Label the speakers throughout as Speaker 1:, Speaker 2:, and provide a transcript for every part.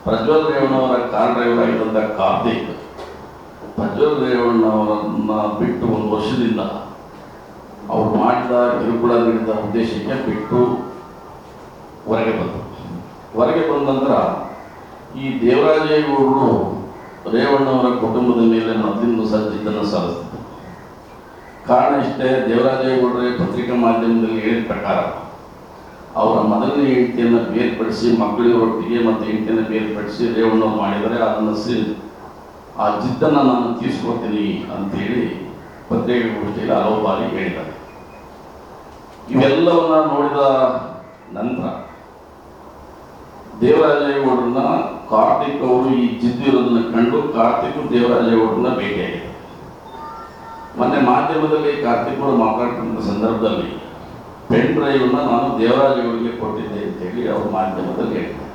Speaker 1: Prajwal ರೇವಣ್ಣವರ car driver ಆಗಿದ್ದಂಥ Karthik Prajwal ರೇವಣ್ಣವರನ್ನ ಬಿಟ್ಟು ಒಂದು ವರ್ಷದಿಂದ ಅವ್ರು ಮಾಡಿದ ಕಿರುಕುಳ ನೀಡಿದ ಉದ್ದೇಶಕ್ಕೆ ಬಿಟ್ಟು ಹೊರಗೆ ಬಂದ ನಂತರ ಈ ದೇವರಾಜೇಗೌಡರು ರೇವಣ್ಣವರ ಕುಟುಂಬದ ಮೇಲೆ ಮೊದಲಿಂದ ಸಜ್ಜಿದ್ದನ್ನು ಸಾಧಿಸಿದರು. ಕಾರಣ ಇಷ್ಟೇ, ದೇವರಾಜೇಗೌಡರೇ ಪತ್ರಿಕಾ ಮಾಧ್ಯಮದಲ್ಲಿ ಹೇಳಿದ ಪ್ರಕಾರ ಅವರ ಮೊದಲನೇ ಹೆಂಡತಿಯನ್ನು ಬೇರ್ಪಡಿಸಿ ಮಕ್ಕಳಿಗರೊಟ್ಟಿಗೆ ಮತ್ತು ಹೆಂಡತಿಯನ್ನು ಬೇರ್ಪಡಿಸಿ ರೇವಣ್ಣವ್ರು ಮಾಡಿದರೆ ಅದನ್ನು ಆ ಜಿದ್ದನ್ನು ನಾನು ತೀರಿಸ್ಕೊಡ್ತೀನಿ ಅಂತೇಳಿ ಪತ್ರಿಕಾಗೋಷ್ಠಿಯಲ್ಲಿ ಹಲವು ಬಾರಿ ಹೇಳಿದ್ದಾರೆ. ಇವೆಲ್ಲವನ್ನ ನೋಡಿದ ನಂತರ ದೇವರಾಜೇಗೌಡರನ್ನ ಕಾರ್ತಿಕ್ ಅವರು ಈ ಜಿದ್ದು ಇರೋದನ್ನು ಕಂಡು ಕಾರ್ತಿಕ್ ದೇವರಾಜೇಗೌಡರನ್ನ ಭೇಟಿಯಾಗಿದ್ದಾರೆ. ಮೊನ್ನೆ ಮಾಧ್ಯಮದಲ್ಲಿ ಕಾರ್ತಿಕ್ ಅವರು ಮಾತಾಡ್ತಿದ್ದ ಸಂದರ್ಭದಲ್ಲಿ ಪೆನ್ ಡ್ರೈವ್ನ ನಾನು ದೇವರಾಜೇಗೌಡರಿಗೆ ಕೊಟ್ಟಿದ್ದೆ ಅಂತೇಳಿ ಅವರು ಮಾಧ್ಯಮದಲ್ಲಿ ಹೇಳಿದ್ದಾರೆ.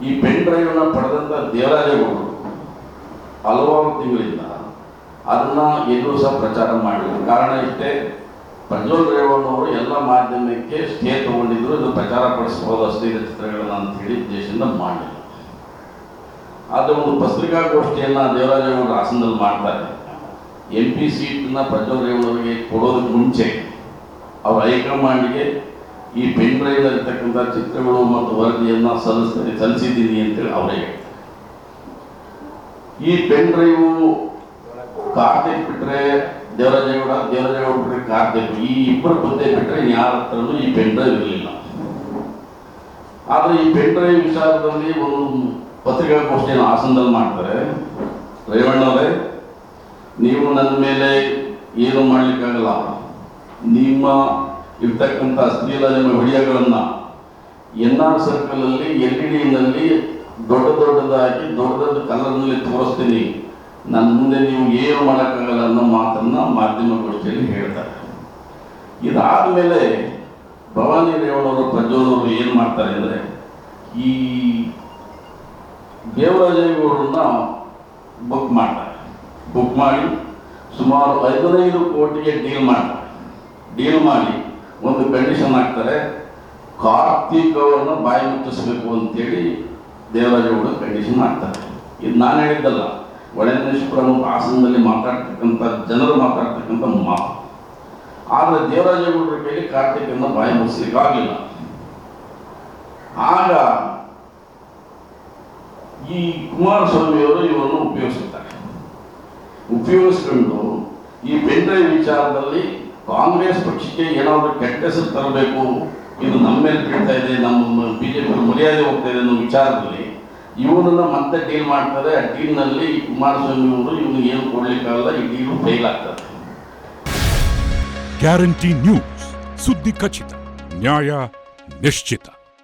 Speaker 1: ಈ ಪೆನ್ ಡ್ರೈವ್ನ ಪಡೆದಂಥ ದೇವರಾಜೇಗೌಡರು ಹಲವಾರು ತಿಂಗಳಿಂದ ಅದನ್ನು ಎಲ್ಲೂ ಸಹ ಪ್ರಚಾರ ಮಾಡಿದರು. ಕಾರಣ ಇಷ್ಟೇ, ಪ್ರಜ್ವಲ್ ರೇವಣ್ಣವರು ಎಲ್ಲ ಮಾಧ್ಯಮಕ್ಕೆ ಸ್ಟೇ ತಗೊಂಡಿದ್ರು, ಇದು ಪ್ರಚಾರ ಪಡಿಸಬಹುದು ಅಶ್ಲೀಲ ಚಿತ್ರಗಳನ್ನ ಅಂತ ಹೇಳಿ ಉದ್ದೇಶದಿಂದ ಮಾಡಲಿಲ್ಲ. ಆದರೆ ಒಂದು ಪತ್ರಿಕಾಗೋಷ್ಠಿಯನ್ನು ದೇವರಾಜೇಗೌಡರು ಹಾಸನದಲ್ಲಿ ಮಾಡ್ತಾರೆ. MP ಸೀಟನ್ನ ಪ್ರಜ್ವಲ್ ರೇವಣ್ಣವರಿಗೆ ಕೊಡೋದಕ್ಕೆ ಮುಂಚೆ ಅವ್ರ ಹೈಕಮಾಂಡ್ಗೆ ಈ ಪೆನ್ ಡ್ರೈವ್ನಲ್ಲಿರ್ತಕ್ಕಂಥ ಚಿತ್ರಗಳು ಮತ್ತು ವರದಿಯನ್ನು ಸಲ್ಲಿಸಿದ್ದೀನಿ ಅಂತೇಳಿ ಅವರೇ ಹೇಳ್ತಾರೆ. ಈ ಪೆನ್ ಡ್ರೈವು ಕಾರ್ತಿಕ್ ಬಿಟ್ಟರೆ ದೇವರಾಜೇಗೌಡ ಬಿಟ್ಟರೆ ಕಾರ್ತಿಕ್, ಈ ಇಬ್ಬರು ಬಂದೇ ಬಿಟ್ಟರೆ ಯಾರ ಹತ್ರನೂ ಈ ಪೆನ್ ಡ್ರೈವ್ ಇರಲಿಲ್ಲ. ಆದರೆ ಈ ಪೆನ್ ಡ್ರೈವ್ ವಿಚಾರದಲ್ಲಿ ಒಂದು ಪತ್ರಿಕಾಗೋಷ್ಠಿಯನ್ನು ಹಾಸನದಲ್ಲಿ ಮಾಡ್ತಾರೆ. ರೇವಣ್ಣವರೇ, ನೀವು ನನ್ನ ಮೇಲೆ ಏನು ಮಾಡಲಿಕ್ಕಾಗಲ್ಲ, ನಿಮ್ಮ ಇರ್ತಕ್ಕಂಥ ಅಶ್ಲೀಲ ನಿಮ್ಮ ವಿಡಿಯೋಗಳನ್ನು NR ಸರ್ಕಲಲ್ಲಿ LED ದೊಡ್ಡದಾಗಿ ದೊಡ್ಡ ಕಲರ್ನಲ್ಲಿ ತೋರಿಸ್ತೀನಿ, ನನ್ನ ಮುಂದೆ ನೀವು ಏನು ಮಾಡೋಕ್ಕಾಗಲ್ಲ ಅನ್ನೋ ಮಾತನ್ನು ಮಾಧ್ಯಮಗೋಷ್ಠಿಯಲ್ಲಿ ಹೇಳ್ತಾರೆ. ಇದಾದ ಮೇಲೆ ಭವಾನಿ ರೇವಣ್ಣವರು ಪ್ರಜ್ವಲ್ ಅವರು ಏನು ಮಾಡ್ತಾರೆ ಅಂದರೆ, ಈ ದೇವರಾಜೇಗೌಡರನ್ನ ಬುಕ್ ಮಾಡಿ ಸುಮಾರು 15 ಕೋಟಿಗೆ ಡೀಲ್ ಮಾಡಿ ಒಂದು ಕಂಡೀಷನ್ ಹಾಕ್ತಾರೆ, ಕಾರ್ತಿಕ್ ಅವರನ್ನ ಬಾಯಿ ಮುಚ್ಚಿಸ್ಬೇಕು ಅಂತೇಳಿ ದೇವರಾಜೇಗೌಡ ಕಂಡೀಷನ್ ಹಾಕ್ತಾರೆ. ಇದು ನಾನು ಹೇಳಿದ್ದಲ್ಲ, ಒಳನೇಶ್ವರ ಹಾಸನದಲ್ಲಿ ಜನರು ಮಾತಾಡ್ತಕ್ಕಂಥ ಮಾತು. ಆದರೆ ದೇವರಾಜೇಗೌಡರ ಕೈಲಿ ಕಾರ್ತಿಕನ್ನು ಬಾಯಿ ಮುಚ್ಚಿಸ್ಲಿಕ್ಕೆ ಆಗಲಿಲ್ಲ. ಆಗ ಈ ಕುಮಾರಸ್ವಾಮಿಯವರು ಇವರನ್ನು ಉಪಯೋಗಿಸ್ಕೊಂಡು ಈ ಪೆನ್ ಡ್ರೈವ್ ವಿಚಾರದಲ್ಲಿ ಕಾಂಗ್ರೆಸ್ ಪಕ್ಷಕ್ಕೆ ಏನಾದರೂ ಕೆಟ್ಟ ಹೆಸರು ತರಬೇಕು, ಇದು ನಮ್ಮ ಮೇಲೆ ಬೀಳ್ತಾ ಇದೆ, ನಮ್ಮ BJP ಮರ್ಯಾದೆ ಹೋಗ್ತಾ ಇದೆ ಅನ್ನೋ ವಿಚಾರದಲ್ಲಿ ಇವನನ್ನು ಮತ್ತೆ ಡೀಲ್ ಮಾಡ್ತಾರೆ. ಆ ಡೀಲ್ನಲ್ಲಿ ಕುಮಾರಸ್ವಾಮಿ ಅವರು ಇವನಿಗೆ ಏನು ಕೊಡ್ಲಿಕ್ಕಾಗಲ್ಲ, ಈ ಡೀಲು ಫೇಲ್ ಆಗ್ತದೆ.
Speaker 2: ಗ್ಯಾರಂಟಿ ನ್ಯೂಸ್, ಸುದ್ದಿ ಖಚಿತ, ನ್ಯಾಯ ನಿಶ್ಚಿತ.